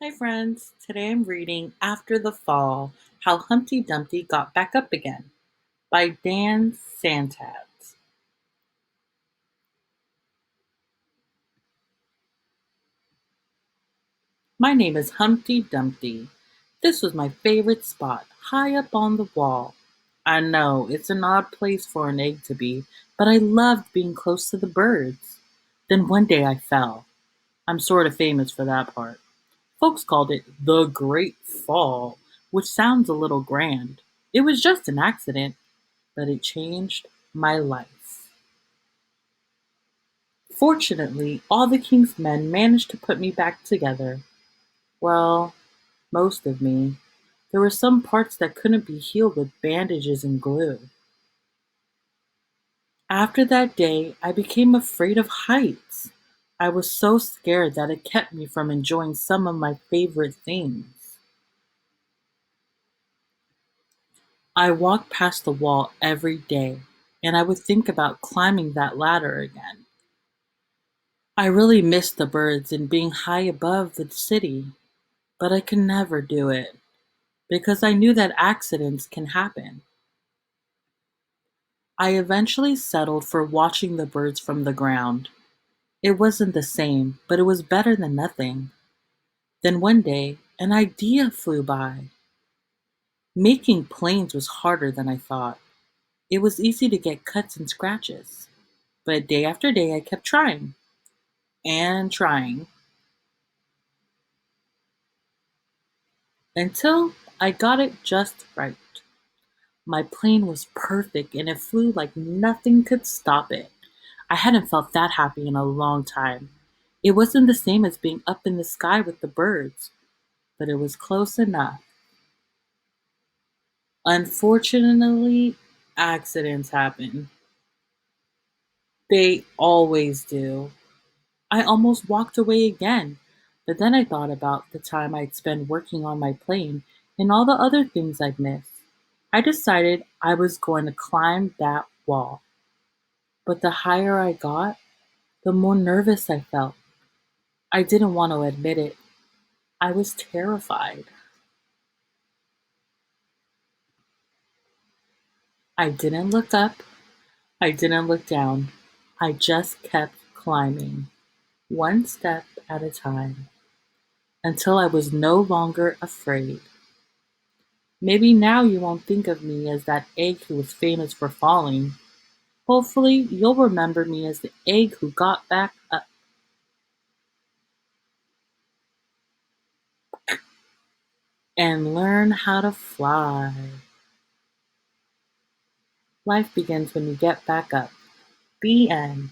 Hi, friends. Today I'm reading After the Fall How Humpty Dumpty Got Back Up Again by Dan Santat. My name is Humpty Dumpty. This was my favorite spot, high up on the wall. I know it's an odd place for an egg to be, but I loved being close to the birds. Then one day I fell. I'm sort of famous for that part. Folks called it the Great Fall, which sounds a little grand. It was just an accident, but it changed my life. Fortunately, all the king's men managed to put me back together. Well, most of me. There were some parts that couldn't be healed with bandages and glue. After that day, I became afraid of heights. I was so scared that it kept me from enjoying some of my favorite things. I walked past the wall every day, and I would think about climbing that ladder again. I really missed the birds and being high above the city, but I could never do it because I knew that accidents can happen. I eventually settled for watching the birds from the ground. It wasn't the same, but it was better than nothing. Then one day, an idea flew by. Making planes was harder than I thought. It was easy to get cuts and scratches, but day after day I kept trying and trying until I got it just right. My plane was perfect and it flew like nothing could stop it. I hadn't felt that happy in a long time. It wasn't the same as being up in the sky with the birds, but it was close enough. Unfortunately, accidents happen. They always do. I almost walked away again, but then I thought about the time I'd spent working on my plane and all the other things I'd missed. I decided I was going to climb that wall. But the higher I got, the more nervous I felt. I didn't want to admit it. I was terrified. I didn't look up. I didn't look down. I just kept climbing, one step at a time, until I was no longer afraid. Maybe now you won't think of me as that egg who was famous for falling. Hopefully, you'll remember me as the egg who got back up and learned how to fly. Life begins when you get back up. The end.